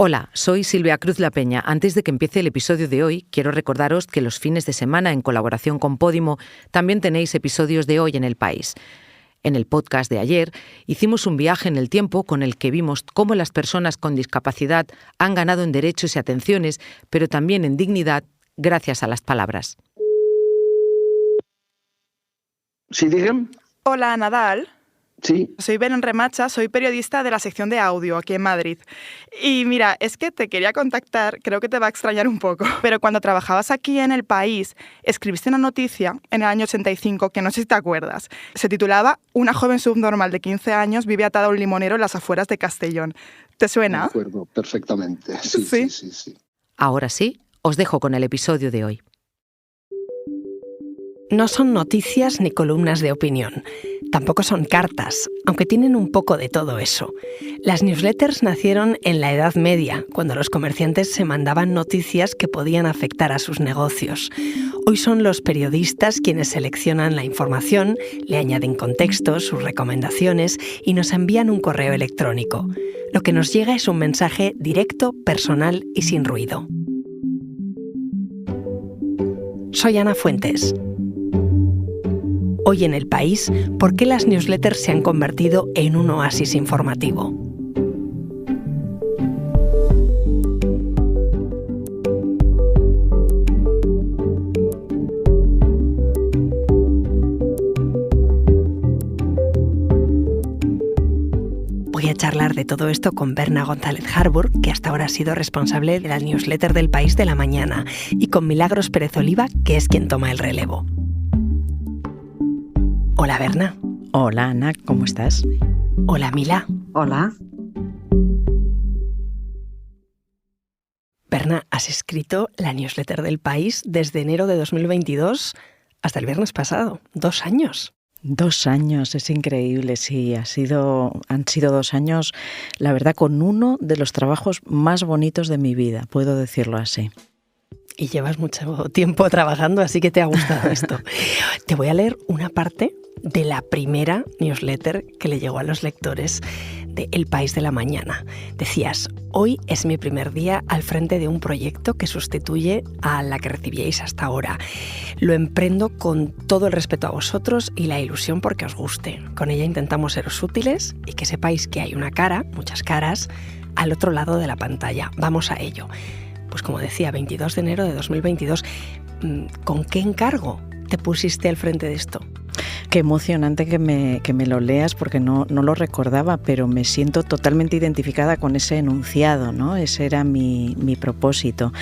Hola, soy Silvia Cruz La Peña. Antes de que empiece el episodio de hoy, quiero recordaros que los fines de semana, en colaboración con Podimo, también tenéis episodios de Hoy en el País. En el podcast de ayer hicimos un viaje en el tiempo con el que vimos cómo las personas con discapacidad han ganado en derechos y atenciones, pero también en dignidad, gracias a las palabras. Sí, digan. Hola, Nadal. Sí. Soy Belén Remacha, soy periodista de la sección de audio aquí en Madrid. Y mira, es que te quería contactar, creo que te va a extrañar un poco, pero cuando trabajabas aquí en El País, escribiste una noticia en el año 85 que no sé si te acuerdas. Se titulaba «Una joven subnormal de 15 años vive atada a un limonero en las afueras de Castellón». ¿Te suena? Me acuerdo perfectamente. Sí. Ahora sí, os dejo con el episodio de hoy. No son noticias ni columnas de opinión. Tampoco son cartas, aunque tienen un poco de todo eso. Las newsletters nacieron en la Edad Media, cuando los comerciantes se mandaban noticias que podían afectar a sus negocios. Hoy son los periodistas quienes seleccionan la información, le añaden contextos, sus recomendaciones y nos envían un correo electrónico. Lo que nos llega es un mensaje directo, personal y sin ruido. Soy Ana Fuentes. Hoy en El País, ¿por qué las newsletters se han convertido en un oasis informativo? Voy a charlar de todo esto con Berna González Harbour, que hasta ahora ha sido responsable de la newsletter del País de la Mañana, y con Milagros Pérez Oliva, que es quien toma el relevo. Hola, Berna. Hola, Ana, ¿cómo estás? Hola, Mila. Hola. Berna, has escrito la newsletter del País desde enero de 2022 hasta el viernes pasado. 2 años. 2 años, es increíble, sí. Han sido 2 años, la verdad, con uno de los trabajos más bonitos de mi vida, puedo decirlo así. Y llevas mucho tiempo trabajando, así que te ha gustado esto. Te voy a leer una parte de la primera newsletter que le llegó a los lectores de El País de la Mañana. Decías: hoy es mi primer día al frente de un proyecto que sustituye a la que recibíais hasta ahora. Lo emprendo con todo el respeto a vosotros y la ilusión porque os guste. Con ella intentamos seros útiles y que sepáis que hay una cara, muchas caras, al otro lado de la pantalla. Vamos a ello. Pues como decía, 22 de enero de 2022. ¿Con qué encargo te pusiste al frente de esto? Qué emocionante que me lo leas, porque no lo recordaba, pero me siento totalmente identificada con ese enunciado, ¿no? Ese era mi propósito.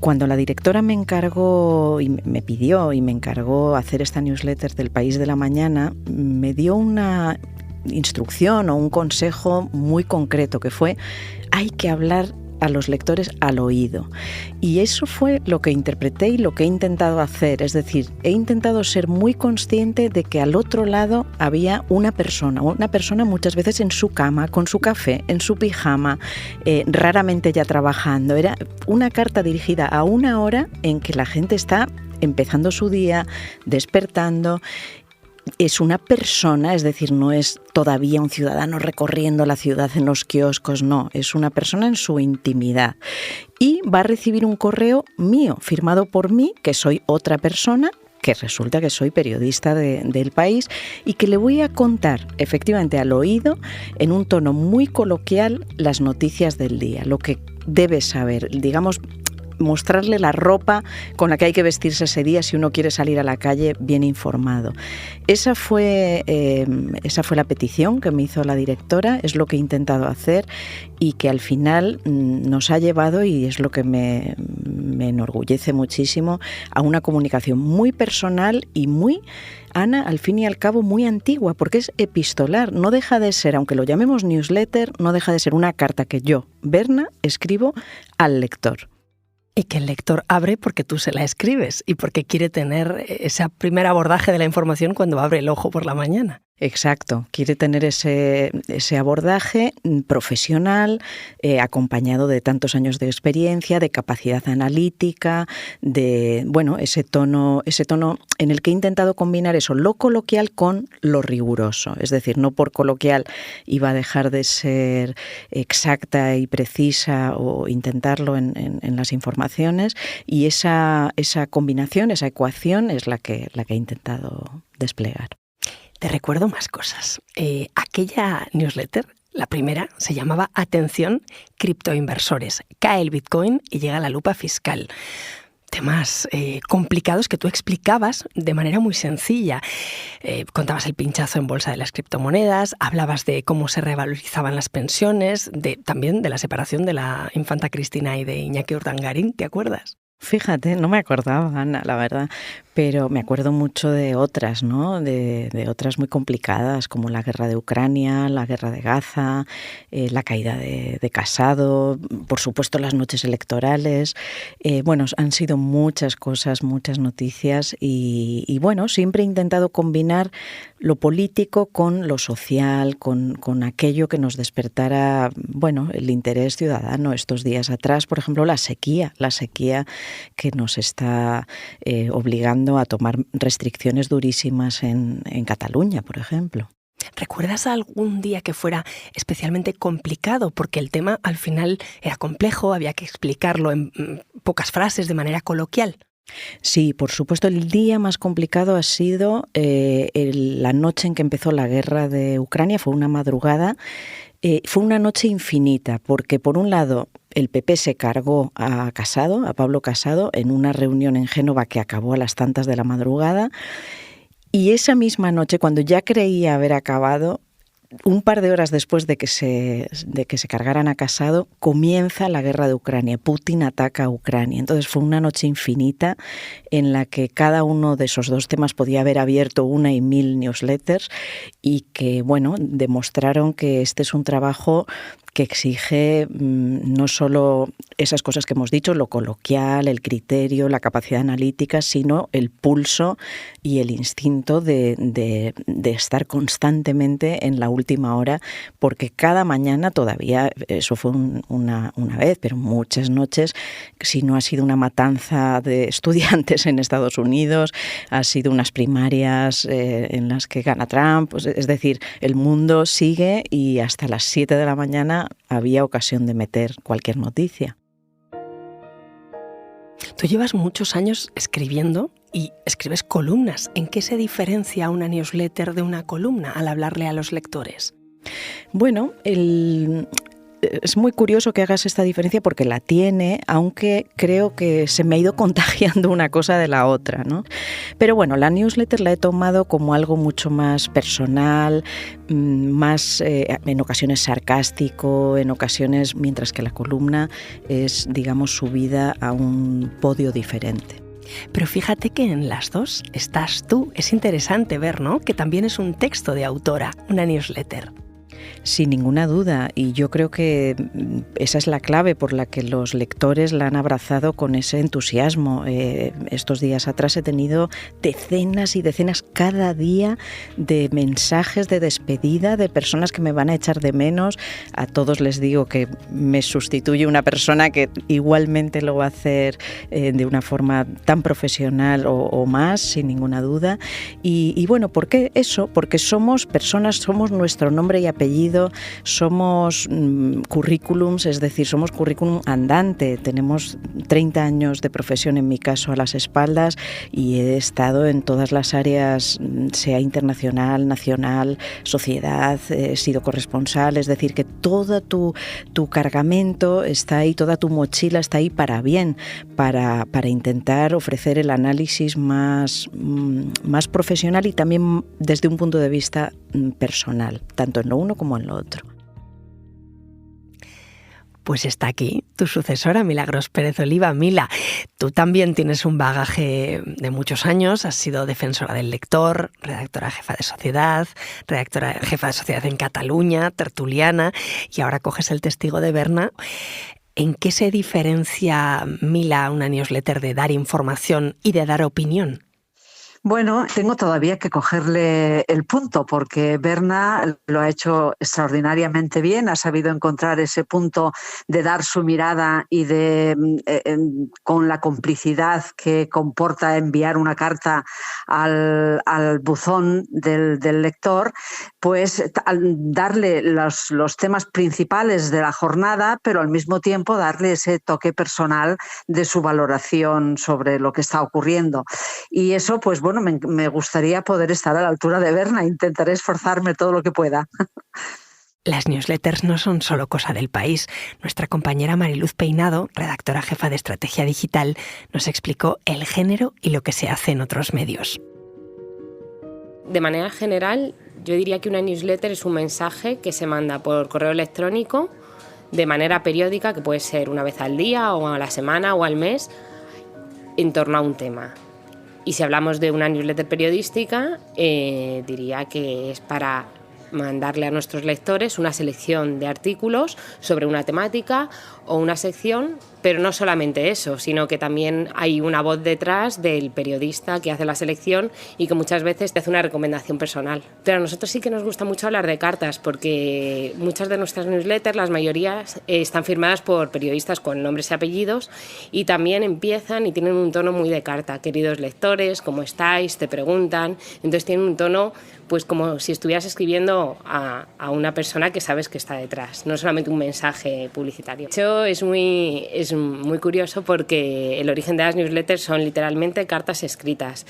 Cuando la directora me encargó y me pidió y me encargó hacer esta newsletter del País de la Mañana, me dio una instrucción o un consejo muy concreto, que fue: hay que hablar a los lectores al oído. Y eso fue lo que interpreté y lo que he intentado hacer. Es decir, he intentado ser muy consciente de que al otro lado había una persona muchas veces en su cama, con su café, en su pijama, raramente ya trabajando. Era una carta dirigida a una hora en que la gente está empezando su día, despertando. Es una persona, es decir, no es todavía un ciudadano recorriendo la ciudad en los kioscos, no, es una persona en su intimidad. Y va a recibir un correo mío, firmado por mí, que soy otra persona, que resulta que soy periodista del País, y que le voy a contar efectivamente al oído, en un tono muy coloquial, las noticias del día, lo que debe saber, digamos, mostrarle la ropa con la que hay que vestirse ese día si uno quiere salir a la calle bien informado. Esa fue la petición que me hizo la directora, es lo que he intentado hacer y que al final nos ha llevado, y es lo que me enorgullece muchísimo, a una comunicación muy personal y muy, Ana, al fin y al cabo muy antigua, porque es epistolar. No deja de ser, aunque lo llamemos newsletter, no deja de ser una carta que yo, Berna, escribo al lector. Y que el lector abre porque tú se la escribes y porque quiere tener ese primer abordaje de la información cuando abre el ojo por la mañana. Exacto, quiere tener ese abordaje profesional, acompañado de tantos años de experiencia, de capacidad analítica, de ese tono en el que he intentado combinar eso, lo coloquial con lo riguroso. Es decir, no por coloquial iba a dejar de ser exacta y precisa o intentarlo en las informaciones, y esa combinación, esa ecuación es la que he intentado desplegar. Te recuerdo más cosas. Aquella newsletter, la primera, se llamaba Atención, criptoinversores. Cae el Bitcoin y llega la lupa fiscal. Temas complicados que tú explicabas de manera muy sencilla. Contabas el pinchazo en bolsa de las criptomonedas, hablabas de cómo se revalorizaban las pensiones, también de la separación de la infanta Cristina y de Iñaki Urdangarín, ¿te acuerdas? Fíjate, no me acordaba, Ana, la verdad, pero me acuerdo mucho de otras, ¿no? De otras muy complicadas, como la guerra de Ucrania, la guerra de Gaza, la caída de Casado, por supuesto las noches electorales. Han sido muchas cosas, muchas noticias y siempre he intentado combinar lo político con lo social, con aquello que nos despertara, el interés ciudadano. Estos días atrás, por ejemplo, la sequía que nos está obligando a tomar restricciones durísimas en Cataluña, por ejemplo. ¿Recuerdas algún día que fuera especialmente complicado? Porque el tema al final era complejo, había que explicarlo en pocas frases de manera coloquial. Sí, por supuesto, el día más complicado ha sido la noche en que empezó la guerra de Ucrania. Fue una madrugada, fue una noche infinita, porque por un lado el PP se cargó a Pablo Casado, en una reunión en Génova que acabó a las tantas de la madrugada, y esa misma noche, cuando ya creía haber acabado, un par de horas después de que se cargaran a Casado, comienza la guerra de Ucrania. Putin ataca a Ucrania. Entonces fue una noche infinita en la que cada uno de esos dos temas podía haber abierto 1 y 1000 newsletters y que, demostraron que este es un trabajo que exige no solo esas cosas que hemos dicho, lo coloquial, el criterio, la capacidad analítica, sino el pulso y el instinto de estar constantemente en la última hora, porque cada mañana todavía, eso fue una vez, pero muchas noches, si no ha sido una matanza de estudiantes en Estados Unidos, ha sido unas primarias en las que gana Trump, es decir, el mundo sigue y hasta las 7 de la mañana había ocasión de meter cualquier noticia. Tú llevas muchos años escribiendo y escribes columnas. ¿En qué se diferencia una newsletter de una columna al hablarle a los lectores? Es muy curioso que hagas esta diferencia porque la tiene, aunque creo que se me ha ido contagiando una cosa de la otra, ¿no? Pero la newsletter la he tomado como algo mucho más personal, más en ocasiones sarcástico, en ocasiones, mientras que la columna es, subida a un podio diferente. Pero fíjate que en las dos estás tú. Es interesante ver, ¿no?, que también es un texto de autora, una newsletter. Sin ninguna duda, y yo creo que esa es la clave por la que los lectores la han abrazado con ese entusiasmo. Estos días atrás he tenido decenas y decenas cada día de mensajes de despedida de personas que me van a echar de menos. A todos les digo que me sustituye una persona que igualmente lo va a hacer de una forma tan profesional o más, sin ninguna duda. Y ¿por qué eso? Porque somos personas, somos nuestro nombre y apellido, somos currículums, es decir, somos currículum andante. Tenemos 30 años de profesión, en mi caso, a las espaldas, y he estado en todas las áreas, sea internacional, nacional, sociedad, he sido corresponsal, es decir, que todo tu cargamento está ahí, toda tu mochila está ahí para bien, para intentar ofrecer el análisis más profesional y también desde un punto de vista personal, tanto en lo uno como en lo otro. Pues está aquí tu sucesora, Milagros Pérez Oliva. Mila, tú también tienes un bagaje de muchos años, has sido defensora del lector, redactora jefa de Sociedad, redactora jefa de Sociedad en Cataluña, tertuliana, y ahora coges el Testigo de Berna. ¿En qué se diferencia, Mila, una newsletter de dar información y de dar opinión? Bueno, tengo todavía que cogerle el punto porque Berna lo ha hecho extraordinariamente bien, ha sabido encontrar ese punto de dar su mirada y con la complicidad que comporta enviar una carta al buzón del lector, pues darle los temas principales de la jornada, pero al mismo tiempo darle ese toque personal de su valoración sobre lo que está ocurriendo. Y eso, pues bueno, me gustaría poder estar a la altura de Berna. Intentaré esforzarme todo lo que pueda. Las newsletters no son solo cosa del país. Nuestra compañera Mariluz Peinado, redactora jefa de Estrategia Digital, nos explicó el género y lo que se hace en otros medios. De manera general, yo diría que una newsletter es un mensaje que se manda por correo electrónico de manera periódica, que puede ser una vez al día o a la semana o al mes, en torno a un tema. Y si hablamos de una newsletter periodística, diría que es para mandarle a nuestros lectores una selección de artículos sobre una temática o una sección, pero no solamente eso, sino que también hay una voz detrás del periodista que hace la selección y que muchas veces te hace una recomendación personal. Pero a nosotros sí que nos gusta mucho hablar de cartas, porque muchas de nuestras newsletters, las mayorías, están firmadas por periodistas con nombres y apellidos y también empiezan y tienen un tono muy de carta. Queridos lectores, ¿cómo estáis? Te preguntan. Entonces tienen un tono pues como si estuvieras escribiendo a una persona que sabes que está detrás, no solamente un mensaje publicitario. De hecho, es muy curioso porque el origen de las newsletters son literalmente cartas escritas.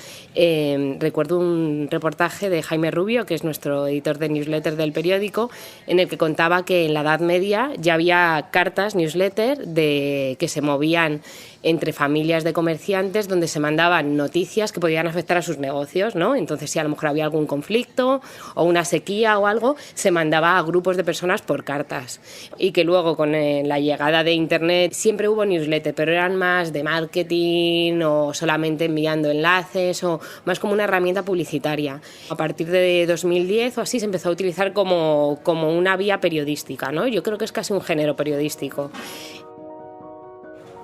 Recuerdo un reportaje de Jaime Rubio, que es nuestro editor de newsletters del periódico, en el que contaba que en la Edad Media ya había cartas, newsletters, que se movían entre familias de comerciantes donde se mandaban noticias que podían afectar a sus negocios, ¿no? Entonces, si a lo mejor había algún conflicto o una sequía o algo, se mandaba a grupos de personas por cartas. Y que luego, con la llegada de Internet, siempre hubo newsletters, pero eran más de marketing o solamente enviando enlaces o más como una herramienta publicitaria. A partir de 2010 o así se empezó a utilizar como una vía periodística, ¿no? Yo creo que es casi un género periodístico.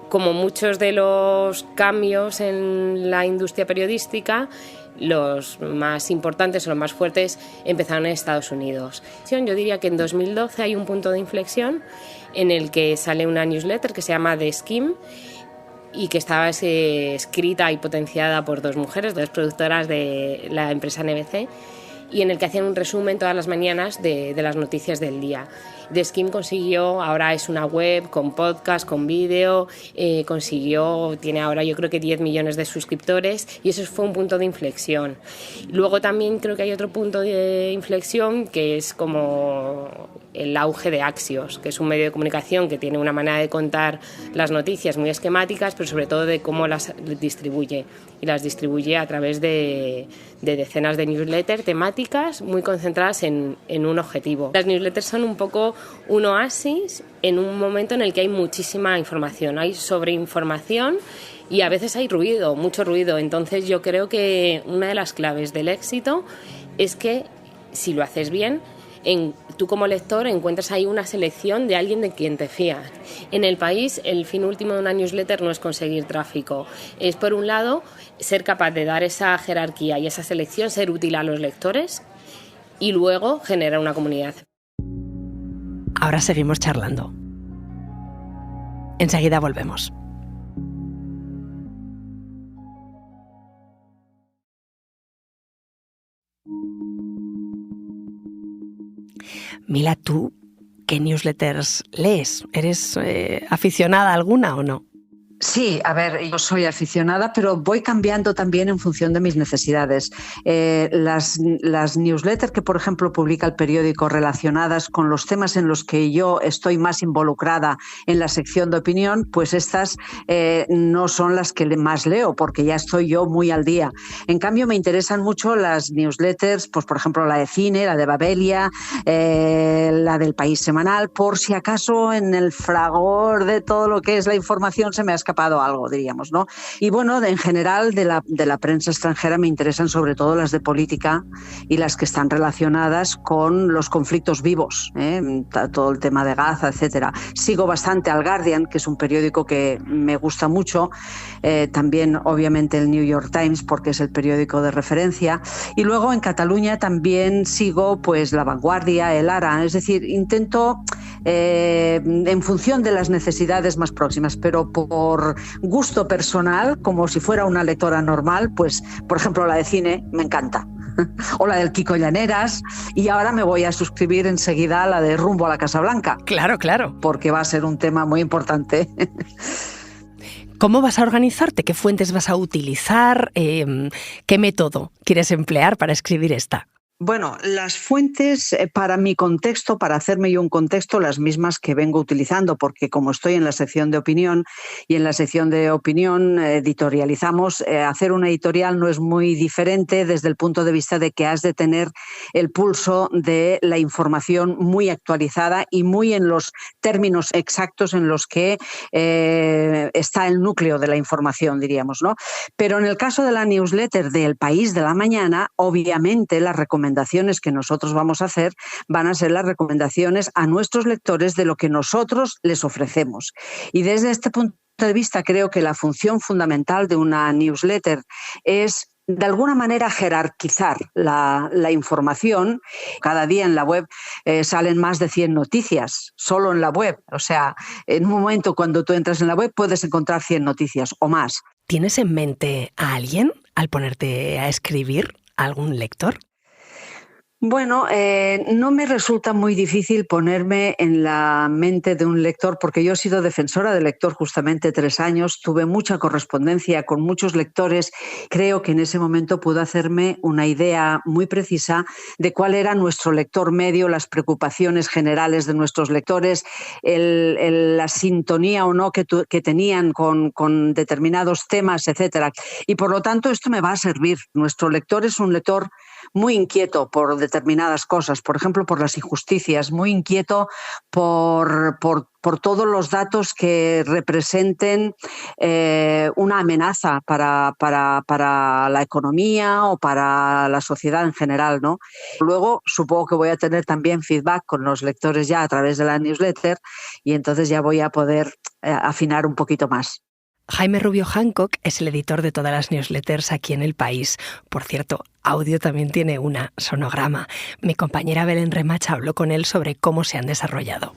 Como muchos de los cambios en la industria periodística, los más importantes o los más fuertes empezaron en Estados Unidos. Yo diría que en 2012 hay un punto de inflexión en el que sale una newsletter que se llama The Scheme y que estaba escrita y potenciada por dos mujeres, dos productoras de la empresa NBC, y en el que hacían un resumen todas las mañanas de las noticias del día. The Scheme consiguió, ahora es una web con podcast, con vídeo, tiene ahora yo creo que 10 millones de suscriptores y eso fue un punto de inflexión. Luego también creo que hay otro punto de inflexión que es como el auge de Axios, que es un medio de comunicación que tiene una manera de contar las noticias muy esquemáticas, pero sobre todo de cómo las distribuye. Y las distribuye a través de decenas de newsletters temáticas muy concentradas en un objetivo. Las newsletters son un poco un oasis en un momento en el que hay muchísima información, hay sobreinformación y a veces hay ruido, mucho ruido. Entonces yo creo que una de las claves del éxito es que si lo haces bien, tú como lector encuentras ahí una selección de alguien de quien te fías. En el país, el fin último de una newsletter no es conseguir tráfico. Es, por un lado, ser capaz de dar esa jerarquía y esa selección, ser útil a los lectores y luego generar una comunidad. Ahora seguimos charlando. Enseguida volvemos. Mila, ¿tú qué newsletters lees? ¿Eres aficionada a alguna o no? Sí, a ver, yo soy aficionada, pero voy cambiando también en función de mis necesidades. Las newsletters que, por ejemplo, publica el periódico relacionadas con los temas en los que yo estoy más involucrada en la sección de opinión, pues estas no son las que más leo, porque ya estoy yo muy al día. En cambio, me interesan mucho las newsletters, pues por ejemplo, la de cine, la de Babelia, la del País Semanal, por si acaso en el fragor de todo lo que es la información se me ha escapado algo, diríamos, ¿no? Y bueno, en general de la prensa extranjera me interesan sobre todo las de política y las que están relacionadas con los conflictos vivos, todo el tema de Gaza, etcétera. Sigo bastante al Guardian, que es un periódico que me gusta mucho, también obviamente el New York Times, porque es el periódico de referencia, y luego en Cataluña también sigo pues La Vanguardia, El Ara, es decir, intento en función de las necesidades más próximas, pero por gusto personal, como si fuera una lectora normal, pues por ejemplo la de cine me encanta, o la del Kiko Llaneras, y ahora me voy a suscribir enseguida a la de Rumbo a la Casa Blanca. Claro, porque va a ser un tema muy importante. ¿Cómo vas a organizarte? ¿Qué fuentes vas a utilizar? ¿Qué método quieres emplear para escribir esta? Bueno, las fuentes para mi contexto, para hacerme yo un contexto, las mismas que vengo utilizando, porque como estoy en la sección de opinión y en la sección de opinión editorializamos, hacer una editorial no es muy diferente desde el punto de vista de que has de tener el pulso de la información muy actualizada y muy en los términos exactos en los que está el núcleo de la información, diríamos, ¿no? Pero en el caso de la newsletter de El País de la Mañana, obviamente las recomendaciones que nosotros vamos a hacer van a ser las recomendaciones a nuestros lectores de lo que nosotros les ofrecemos. Y desde este punto de vista creo que la función fundamental de una newsletter es de alguna manera jerarquizar la información. Cada día en la web salen más de 100 noticias, solo en la web. O sea, en un momento cuando tú entras en la web puedes encontrar 100 noticias o más. ¿Tienes en mente a alguien al ponerte a escribir, a algún lector? Bueno, no me resulta muy difícil ponerme en la mente de un lector, porque yo he sido defensora del lector justamente 3 años, tuve mucha correspondencia con muchos lectores, creo que en ese momento pude hacerme una idea muy precisa de cuál era nuestro lector medio, las preocupaciones generales de nuestros lectores, la sintonía o no que tenían con determinados temas, etcétera. Y por lo tanto esto me va a servir. Nuestro lector es un lector muy inquieto por determinadas cosas, por ejemplo, por las injusticias, muy inquieto por todos los datos que representen una amenaza para la economía o para la sociedad en general, ¿no? Luego supongo que voy a tener también feedback con los lectores ya a través de la newsletter y entonces ya voy a poder afinar un poquito más. Jaime Rubio Hancock es el editor de todas las newsletters aquí en El País. Por cierto, Audio también tiene una, Sonograma. Mi compañera Belén Remacha habló con él sobre cómo se han desarrollado.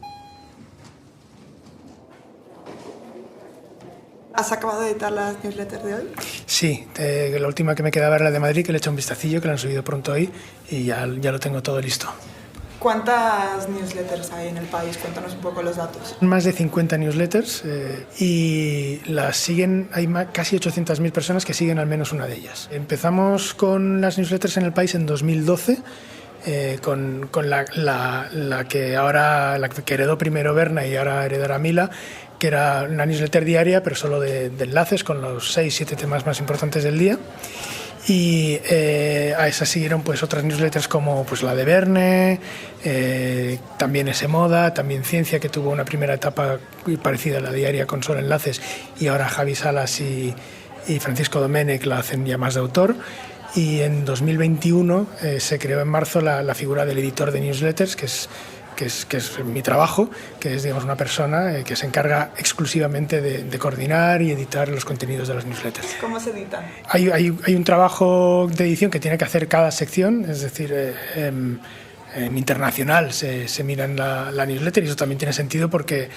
¿Has acabado de editar las newsletters de hoy? Sí, la última que me quedaba era la de Madrid, que le he hecho un vistacillo, que la han subido pronto hoy y ya lo tengo todo listo. ¿Cuántas newsletters hay en El País? Cuéntanos un poco los datos. Más de 50 newsletters y las siguen, hay casi 800.000 personas que siguen al menos una de ellas. Empezamos con las newsletters en El País en 2012, con la que heredó primero Berna y ahora heredará Mila, que era una newsletter diaria, pero solo de enlaces con los 6-7 temas más importantes del día. Y a esas siguieron pues otras newsletters como pues la de Verne, también S Moda, también Ciencia, que tuvo una primera etapa parecida a la diaria con solo enlaces, y ahora Javi Salas y Francisco Domènech la hacen ya más de autor. Y en 2021 se creó en marzo la figura del editor de newsletters, que es mi trabajo, que es, digamos, una persona que se encarga exclusivamente de coordinar y editar los contenidos de las newsletters. ¿Cómo se editan? Hay un trabajo de edición que tiene que hacer cada sección, es decir, internacional se mira en la newsletter, y eso también tiene sentido porque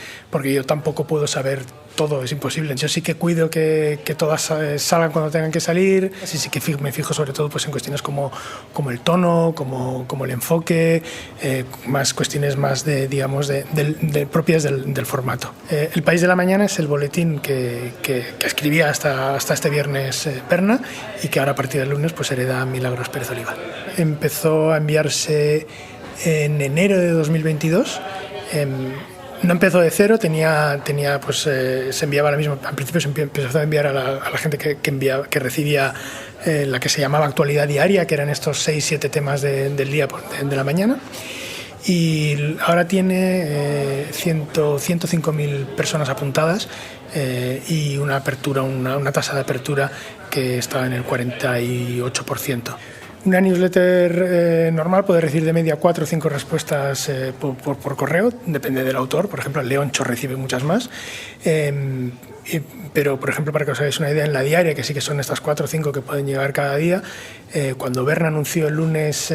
yo tampoco puedo saber todo, es imposible. Yo sí que cuido que todas salgan cuando tengan que salir, así sí que me fijo sobre todo pues en cuestiones como el tono, como el enfoque, más cuestiones más propias del formato. El País de la Mañana es el boletín que escribía hasta este viernes Berna, y que ahora a partir del lunes pues hereda Milagros Pérez Oliva. Empezó a enviarse en enero de 2022. No empezó de cero, se enviaba ahora mismo. Al principio se empezó a enviar a la gente que recibía la que se llamaba actualidad diaria, que eran estos 6-7 temas del día de la mañana. y ahora tiene 105.000 personas apuntadas y una tasa de apertura que está en el 48%. Una newsletter normal puede recibir de media 4 o 5 respuestas por correo, depende del autor. Por ejemplo, el Leoncho recibe muchas más. Pero, por ejemplo, para que os hagáis una idea, en la diaria, que sí que son estas 4 o 5 que pueden llegar cada día, cuando Berna anunció el lunes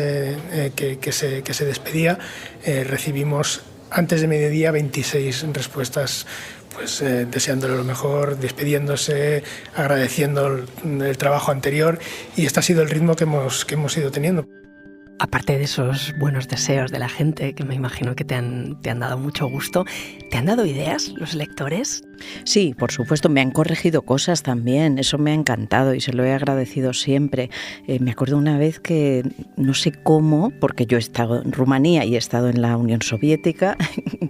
que se despedía, recibimos antes de mediodía 26 respuestas, pues deseándole lo mejor, despidiéndose, agradeciendo el trabajo anterior, y este ha sido el ritmo que hemos ido teniendo. Aparte de esos buenos deseos de la gente, que me imagino que te han dado mucho gusto, ¿te han dado ideas los lectores? Sí, por supuesto, me han corregido cosas también, eso me ha encantado y se lo he agradecido siempre. Me acuerdo una vez que, no sé cómo, porque yo he estado en Rumanía y he estado en la Unión Soviética,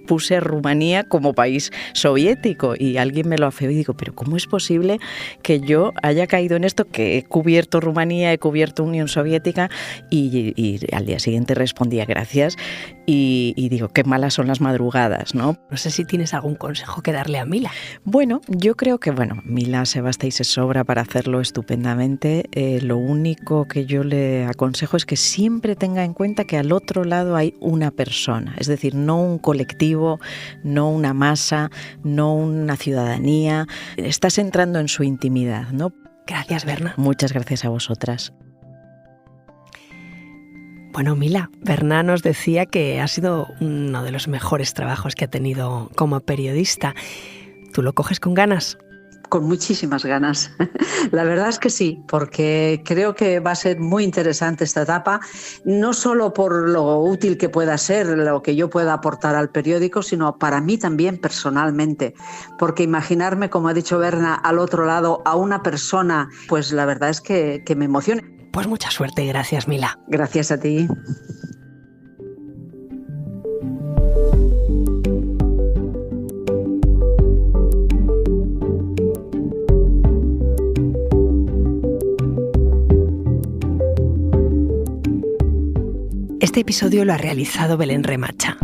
puse Rumanía como país soviético y alguien me lo afeó y digo, pero ¿cómo es posible que yo haya caído en esto, que he cubierto Rumanía, he cubierto Unión Soviética? Y al día siguiente respondía gracias y digo, qué malas son las madrugadas, ¿no? No sé si tienes algún consejo que darle a Mila. Bueno, yo creo que, Mila se basta y se sobra para hacerlo estupendamente. Lo único que yo le aconsejo es que siempre tenga en cuenta que al otro lado hay una persona, es decir, no un colectivo, no una masa, no una ciudadanía. Estás entrando en su intimidad, ¿no? Gracias, Berna. Muchas gracias a vosotras. Bueno, Mila, Berna nos decía que ha sido uno de los mejores trabajos que ha tenido como periodista. ¿Tú lo coges con ganas? Con muchísimas ganas. La verdad es que sí, porque creo que va a ser muy interesante esta etapa, no solo por lo útil que pueda ser, lo que yo pueda aportar al periódico, sino para mí también personalmente, porque imaginarme, como ha dicho Berna, al otro lado a una persona, pues la verdad es que me emociona. Pues mucha suerte y gracias, Mila. Gracias a ti. Este episodio lo ha realizado Belén Remacha.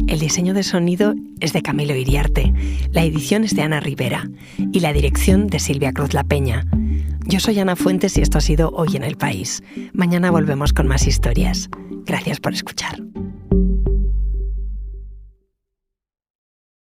El diseño de sonido es de Camilo Iriarte, la edición es de Ana Rivera y la dirección de Silvia Cruz La Peña. Yo soy Ana Fuentes y esto ha sido Hoy en el País. Mañana volvemos con más historias. Gracias por escuchar.